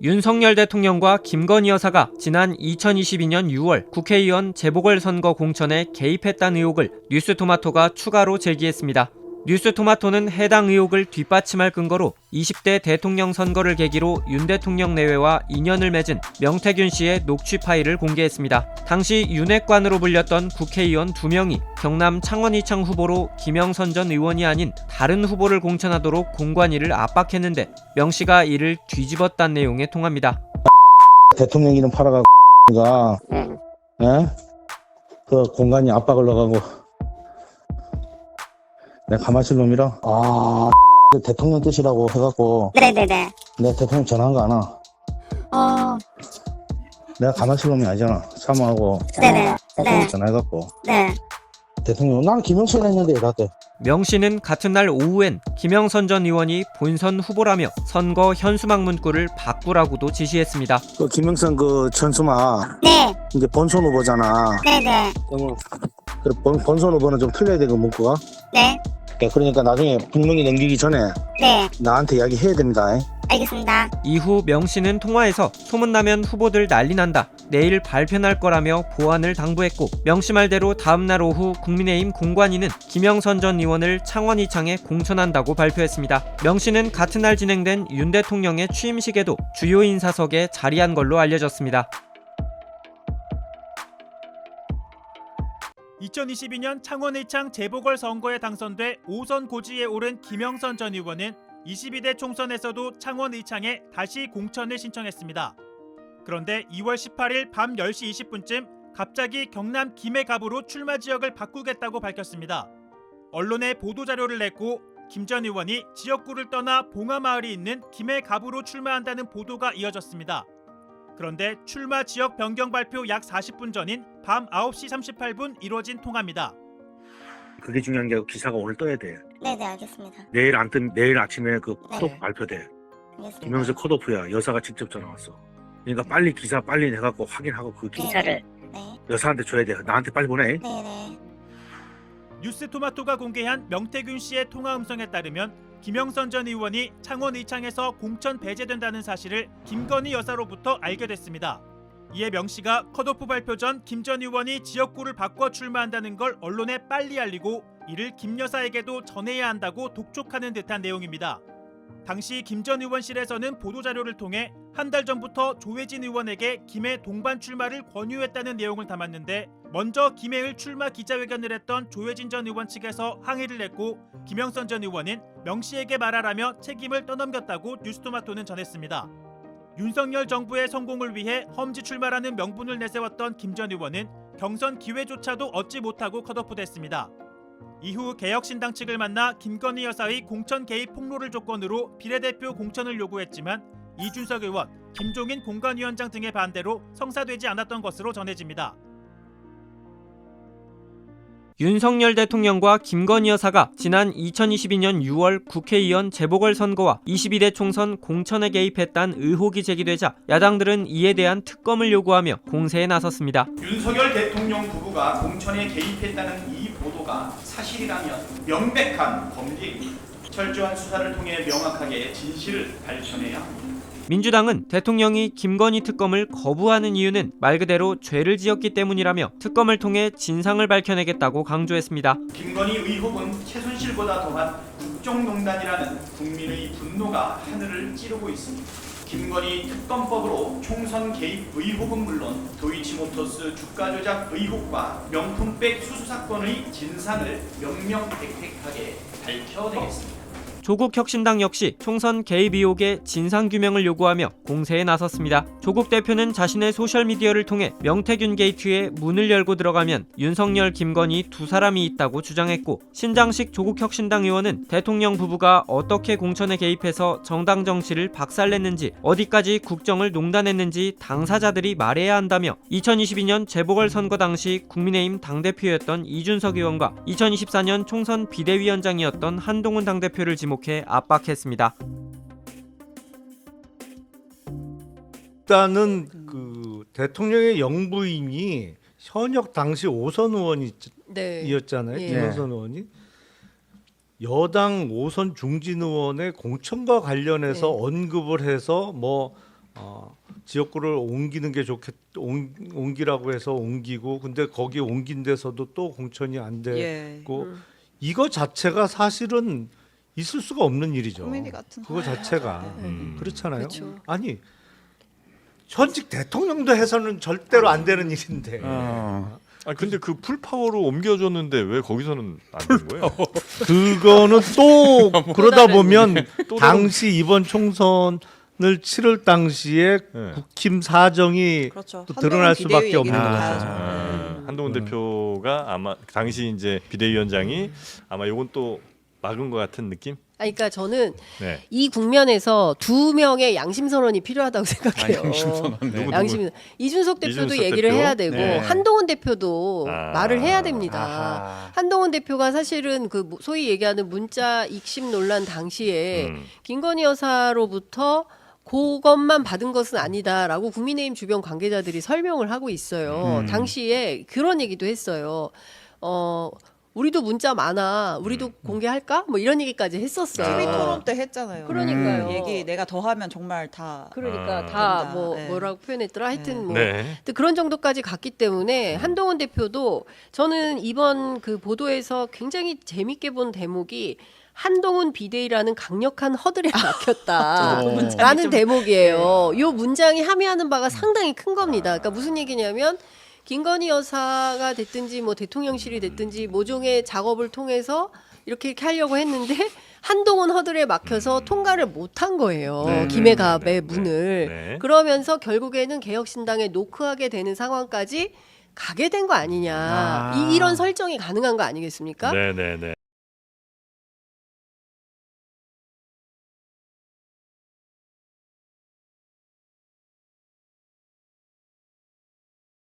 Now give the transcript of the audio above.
윤석열 대통령과 김건희 여사가 지난 2022년 6월 국회의원 재보궐선거 공천에 개입했다는 의혹을 뉴스토마토가 추가로 제기했습니다. 뉴스토마토는 해당 의혹을 뒷받침할 근거로 20대 대통령 선거를 계기로 윤 대통령 내외와 인연을 맺은 명태균 씨의 녹취 파일을 공개했습니다. 당시 윤핵관으로 불렸던 국회의원 2명이 경남 창원이창 후보로 김영선 전 의원이 아닌 다른 후보를 공천하도록 공관위를 압박했는데 명 씨가 이를 뒤집었다는 내용의 통화입니다. 대통령 이름 팔아가고 그 공관위 압박을 넣어가고 내가 가만히 있을 놈이라 대통령 뜻이라고 해갖고 네네네. 내가 대통령 전화한 거 아나? 내가 가만히 있을 놈이 아니잖아. 사모하고 네네. 대통령 네. 전화해갖고 네. 대통령 나는 김영선 했는데 이랬대. 명 씨는 같은 날 오후엔 김영선 전 의원이 본선 후보라며 선거 현수막 문구를 바꾸라고도 지시했습니다. 그 김영선 그 전수마 네. 이제 본선 후보잖아. 네네. 본선 후보는 좀 틀려야 돼 그 문구가. 네. 그러니까 나중에 국민이 넘기기 전에 네. 나한테 이야기해야 됩니다. 알겠습니다. 이후 명 씨는 통화에서 소문나면 후보들 난리 난다. 내일 발표날 거라며 보안을 당부했고 명 씨 말대로 다음날 오후 국민의힘 공관위는 김영선 전 의원을 창원이창에 공천한다고 발표했습니다. 명 씨는 같은 날 진행된 윤 대통령의 취임식에도 주요 인사석에 자리한 걸로 알려졌습니다. 2022년 창원의창 재보궐선거에 당선돼 5선 고지에 오른 김영선 전 의원은 22대 총선에서도 창원의창에 다시 공천을 신청했습니다. 그런데 2월 18일 밤 10시 20분쯤 갑자기 경남 김해갑으로 출마 지역을 바꾸겠다고 밝혔습니다. 언론에 보도자료를 냈고 김 전 의원이 지역구를 떠나 봉하마을이 있는 김해갑으로 출마한다는 보도가 이어졌습니다. 그런데 출마 지역 변경 발표 약 40분 전인 밤 9시 38분 이루어진 통화입니다. 그게 중요한 게 기사가 오늘 떠야 돼. 네네 알겠습니다. 내일 아침에 그 컷오프 네. 발표돼. 알겠습니다. 김영선 컷오프야. 여사가 직접 전화 왔어. 그러니까 빨리 기사 빨리 해갖고 확인하고 그 기사를 네. 여사한테 줘야 돼. 나한테 빨리 보내. 네네. 뉴스토마토가 공개한 명태균 씨의 통화 음성에 따르면 김영선 전 의원이 창원 의창에서 공천 배제된다는 사실을 김건희 여사로부터 알게 됐습니다. 이에 명 씨가 컷오프 발표 전 김 전 의원이 지역구를 바꿔 출마한다는 걸 언론에 빨리 알리고 이를 김 여사에게도 전해야 한다고 독촉하는 듯한 내용입니다. 당시 김 전 의원실에서는 보도자료를 통해 한 달 전부터 조혜진 의원에게 김해 동반 출마를 권유했다는 내용을 담았는데 먼저 김해을 출마 기자회견을 했던 조혜진 전 의원 측에서 항의를 냈고 김영선 전 의원은 명 씨에게 말하라며 책임을 떠넘겼다고 뉴스토마토는 전했습니다. 윤석열 정부의 성공을 위해 험지 출마라는 명분을 내세웠던 김 전 의원은 경선 기회조차도 얻지 못하고 컷오프됐습니다. 이후 개혁신당 측을 만나 김건희 여사의 공천 개입 폭로를 조건으로 비례대표 공천을 요구했지만 이준석 의원, 김종인 공관위원장 등의 반대로 성사되지 않았던 것으로 전해집니다. 윤석열 대통령과 김건희 여사가 지난 2022년 6월 국회의원 재보궐선거와 22대 총선 공천에 개입했다는 의혹이 제기되자 야당들은 이에 대한 특검을 요구하며 공세에 나섰습니다. 윤석열 대통령 부부가 공천에 개입했다는 이 보도가 사실이라면 명백한 범죄입니다. 철저한 수사를 통해 명확하게 진실을 밝혀내야 합니다. 민주당은 대통령이 김건희 특검을 거부하는 이유는 말 그대로 죄를 지었기 때문이라며 특검을 통해 진상을 밝혀내겠다고 강조했습니다. 김건희 의혹은 최순실보다 더한 국정농단이라는 국민의 분노가 하늘을 찌르고 있습니다. 김건희 특검법으로 총선 개입 의혹은 물론 도이치모터스 주가 조작 의혹과 명품백 수수 사건의 진상을 명명백백하게 밝혀내겠습니다. 조국 혁신당 역시 총선 개입 의혹의 진상규명을 요구하며 공세에 나섰습니다. 조국 대표는 자신의 소셜미디어를 통해 명태균 게이트에 문을 열고 들어가면 윤석열, 김건희 두 사람이 있다고 주장했고 신장식 조국 혁신당 의원은 대통령 부부가 어떻게 공천에 개입해서 정당 정치를 박살냈는지 어디까지 국정을 농단했는지 당사자들이 말해야 한다며 2022년 재보궐선거 당시 국민의힘 당대표였던 이준석 의원과 2024년 총선 비대위원장이었던 한동훈 당대표를 지목해 압박했습니다. 일단은 그 대통령의 영부인이 현역 당시 5선 의원이었잖아요. 네. 김영선 의원이 여당 5선 중진 의원의 공천과 관련해서 네. 언급을 해서 뭐 지역구를 옮기는 게 옮기라고 해서 옮기고 근데 거기 옮긴 데서도 또 공천이 안 되고 이거 자체가 사실은 있을 수가 없는 일이죠. 코미디 같은 그거 자체가 그렇잖아요. 그쵸. 아니 현직 대통령도 해서는 절대로 안 되는 일인데. 아 근데 그 풀파워로 옮겨줬는데 왜 거기서는 안 된 거예요? 그거는 또 그러다 보면 또 당시 이번 총선을 치를 당시에 네. 국힘 사정이 그렇죠. 또 드러날 수밖에 없는 거죠. 한동훈 대표가 아마 당시 이제 비대위원장이 아마 요건 또 막은 것 같은 느낌? 그러니까 저는 네. 이 국면에서 2명의 양심 선언이 필요하다고 생각해요. 누구? 이준석 대표도 이준석 얘기를 대표? 해야 되고 네. 한동훈 대표도 말을 해야 됩니다. 아하. 한동훈 대표가 사실은 그 소위 얘기하는 문자 익심 논란 당시에 김건희 여사로부터 그것만 받은 것은 아니다라고 국민의힘 주변 관계자들이 설명을 하고 있어요. 당시에 그런 얘기도 했어요. 우리도 문자 많아. 우리도 공개할까? 뭐 이런 얘기까지 했었어요. TV 토론 때 했잖아요. 그러니까요. 얘기 내가 더 하면 정말 다 그러니까 된다. 다 뭐 네. 뭐라고 표현했더라. 하여튼 뭐 네. 근데 그런 정도까지 갔기 때문에 한동훈 대표도 저는 이번 그 보도에서 굉장히 재밌게 본 대목이 한동훈 비대위라는 강력한 허들에 막혔다라는 대목이에요. 요 문장이 함의하는 바가 상당히 큰 겁니다. 그러니까 무슨 얘기냐면 김건희 여사가 됐든지 뭐 대통령실이 됐든지 모종의 작업을 통해서 이렇게 하려고 했는데 한동훈 허들에 막혀서 통과를 못한 거예요. 김해갑의 문을. 네. 그러면서 결국에는 개혁신당에 노크하게 되는 상황까지 가게 된 거 아니냐. 이런 설정이 가능한 거 아니겠습니까? 네네네.